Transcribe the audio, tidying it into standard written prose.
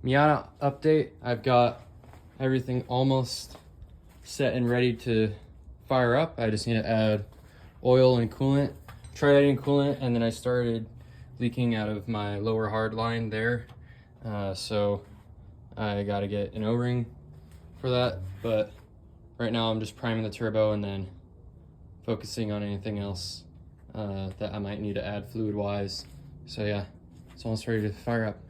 Miata update. I've got everything almost set and ready to fire up. I just need to add oil and coolant. Tried adding coolant and then I started leaking out of my lower hard line there. So I got to get an O-ring for that. But right now I'm just priming the turbo and then focusing on anything else that I might need to add fluid wise. So yeah, it's almost ready to fire up.